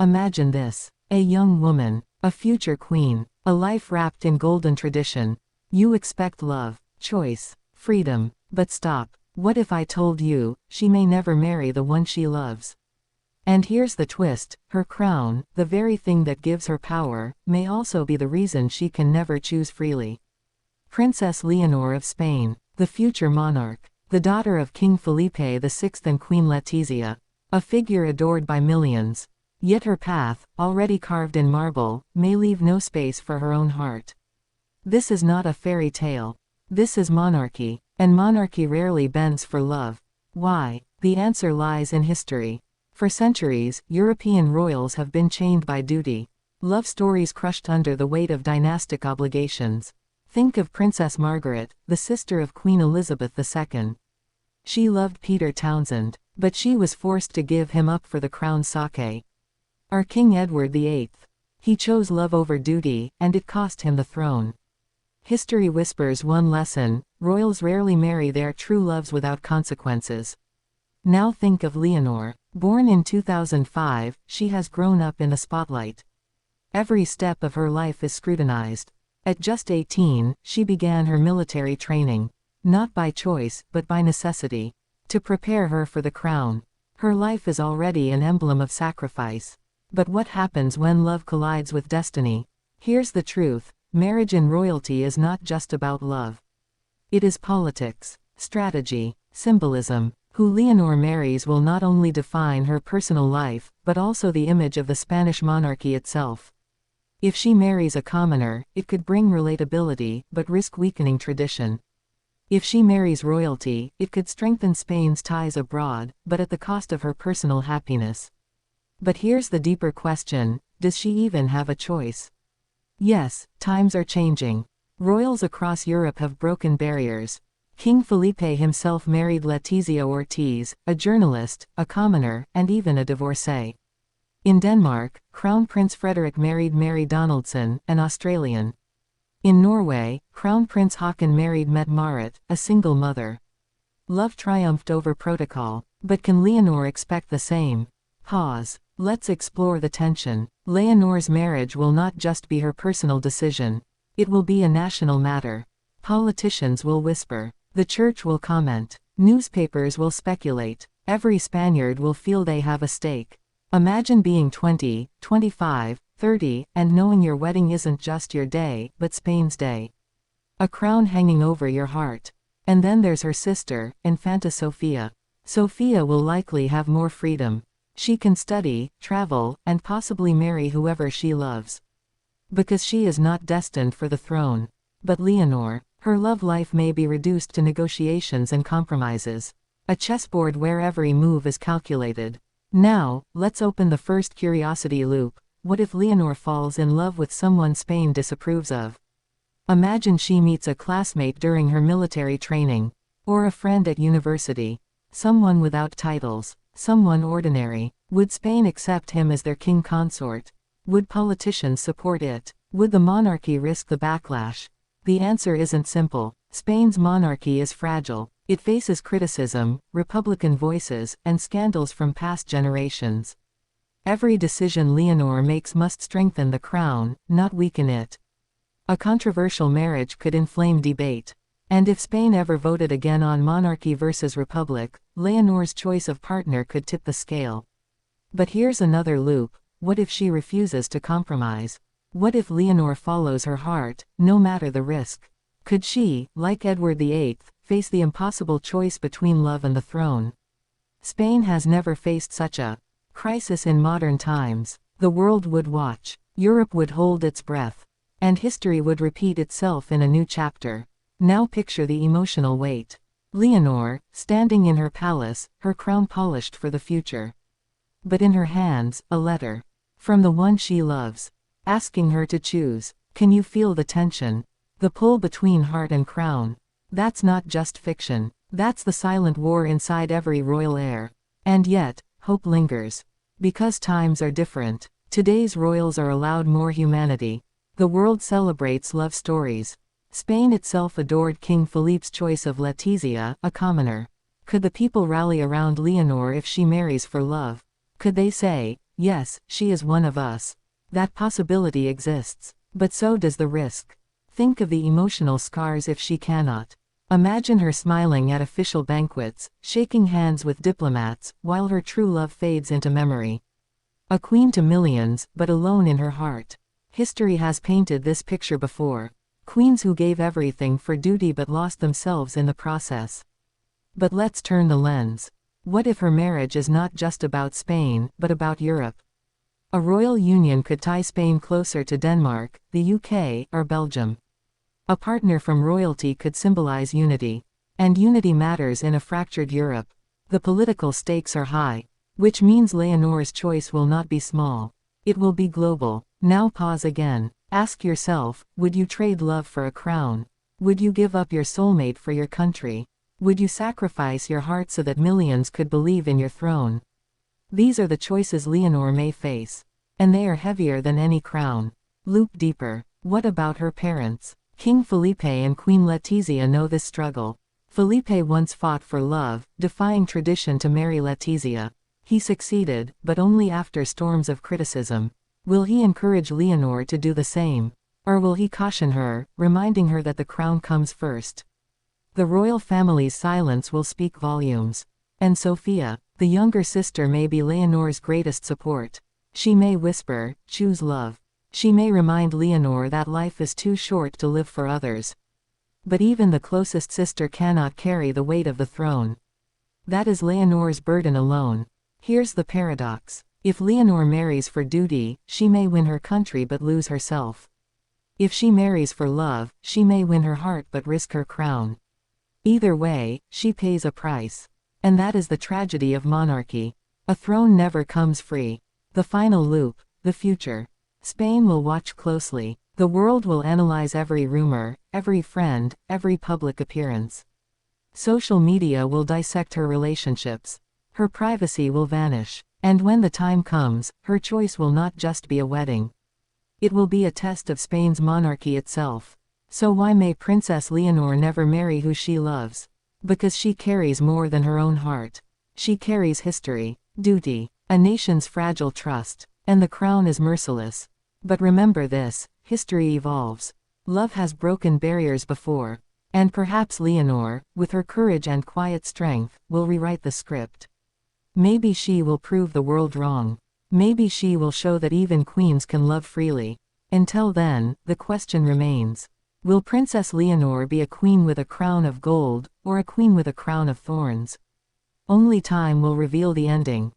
Imagine this. A young woman, a future queen, a life wrapped in golden tradition. You expect love, choice, freedom, but stop. What if I told you, she may never marry the one she loves? And here's the twist, her crown, the very thing that gives her power, may also be the reason she can never choose freely. Princess Leonor of Spain, the future monarch, the daughter of King Felipe VI and Queen Letizia, a figure adored by millions. Yet her path, already carved in marble, may leave no space for her own heart. This is not a fairy tale. This is monarchy, and monarchy rarely bends for love. Why? The answer lies in history. For centuries, European royals have been chained by duty. Love stories crushed under the weight of dynastic obligations. Think of Princess Margaret, the sister of Queen Elizabeth II. She loved Peter Townsend, but she was forced to give him up for the crown's sake. Or King Edward VIII. He chose love over duty, and it cost him the throne. History whispers one lesson: royals rarely marry their true loves without consequences. Now think of Leonor. Born in 2005, she has grown up in the spotlight. Every step of her life is scrutinized. At just 18, she began her military training. Not by choice, but by necessity. To prepare her for the crown. Her life is already an emblem of sacrifice. But what happens when love collides with destiny? Here's the truth: marriage in royalty is not just about love. It is politics, strategy, symbolism. Who Leonor marries will not only define her personal life, but also the image of the Spanish monarchy itself. If she marries a commoner, it could bring relatability, but risk weakening tradition. If she marries royalty, it could strengthen Spain's ties abroad, but at the cost of her personal happiness. But here's the deeper question: does she even have a choice? Yes, times are changing. Royals across Europe have broken barriers. King Felipe himself married Letizia Ortiz, a journalist, a commoner, and even a divorcee. In Denmark, Crown Prince Frederik married Mary Donaldson, an Australian. In Norway, Crown Prince Haakon married Mette Marit, a single mother. Love triumphed over protocol. But can Leonor expect the same? Pause. Let's explore the tension. Leonor's marriage will not just be her personal decision. It will be a national matter. Politicians will whisper. The church will comment. Newspapers will speculate. Every Spaniard will feel they have a stake. Imagine being 20, 25, 30, and knowing your wedding isn't just your day, but Spain's day. A crown hanging over your heart. And then there's her sister, Infanta Sofia. Sofia will likely have more freedom. She can study, travel, and possibly marry whoever she loves. Because she is not destined for the throne. But Leonor, her love life may be reduced to negotiations and compromises. A chessboard where every move is calculated. Now, let's open the first curiosity loop. What if Leonor falls in love with someone Spain disapproves of? Imagine she meets a classmate during her military training. Or a friend at university. Someone without titles. Someone ordinary. Would Spain accept him as their king consort? Would politicians support it? Would the monarchy risk the backlash? The answer isn't simple. Spain's monarchy is fragile. It faces criticism, Republican voices, and scandals from past generations. Every decision Leonor makes must strengthen the crown, not weaken it. A controversial marriage could inflame debate. And if Spain ever voted again on monarchy versus republic, Leonor's choice of partner could tip the scale. But here's another loop. What if she refuses to compromise? What if Leonor follows her heart, no matter the risk? Could she, like Edward VIII, face the impossible choice between love and the throne? Spain has never faced such a crisis in modern times. The world would watch. Europe would hold its breath. And history would repeat itself in a new chapter. Now picture the emotional weight. Leonor, standing in her palace, her crown polished for the future. But in her hands, a letter. From the one she loves. Asking her to choose. Can you feel the tension? The pull between heart and crown. That's not just fiction. That's the silent war inside every royal heir. And yet, hope lingers. Because times are different. Today's royals are allowed more humanity. The world celebrates love stories. Spain itself adored King Felipe's choice of Letizia, a commoner. Could the people rally around Leonor if she marries for love? Could they say, Yes, she is one of us. That possibility exists. But so does the risk. Think of the emotional scars if she cannot. Imagine her smiling at official banquets, shaking hands with diplomats, while her true love fades into memory. A queen to millions, but alone in her heart. History has painted this picture before. Queens who gave everything for duty but lost themselves in the process. But let's turn the lens. What if her marriage is not just about Spain, but about Europe? A royal union could tie Spain closer to Denmark, the UK, or Belgium. A partner from royalty could symbolize unity. And unity matters in a fractured Europe. The political stakes are high. Which means Leonor's choice will not be small. It will be global. Now pause again. Ask yourself, would you trade love for a crown? Would you give up your soulmate for your country? Would you sacrifice your heart so that millions could believe in your throne? These are the choices Leonor may face. And they are heavier than any crown. Look deeper. What about her parents? King Felipe and Queen Letizia know this struggle. Felipe once fought for love, defying tradition to marry Letizia. He succeeded, but only after storms of criticism. Will he encourage Leonor to do the same? Or will he caution her, reminding her that the crown comes first? The royal family's silence will speak volumes. And Sofia, the younger sister, may be Leonor's greatest support. She may whisper, "Choose love." She may remind Leonor that life is too short to live for others. But even the closest sister cannot carry the weight of the throne. That is Leonor's burden alone. Here's the paradox. If Leonor marries for duty, she may win her country but lose herself. If she marries for love, she may win her heart but risk her crown. Either way, she pays a price. And that is the tragedy of monarchy. A throne never comes free. The final loop, the future. Spain will watch closely. The world will analyze every rumor, every friend, every public appearance. Social media will dissect her relationships. Her privacy will vanish. And when the time comes, her choice will not just be a wedding. It will be a test of Spain's monarchy itself. So why may Princess Leonor never marry who she loves? Because she carries more than her own heart. She carries history, duty, a nation's fragile trust. And the crown is merciless. But remember this, history evolves. Love has broken barriers before. And perhaps Leonor, with her courage and quiet strength, will rewrite the script. Maybe she will prove the world wrong. Maybe she will show that even queens can love freely. Until then, the question remains. Will Princess Leonor be a queen with a crown of gold, or a queen with a crown of thorns? Only time will reveal the ending.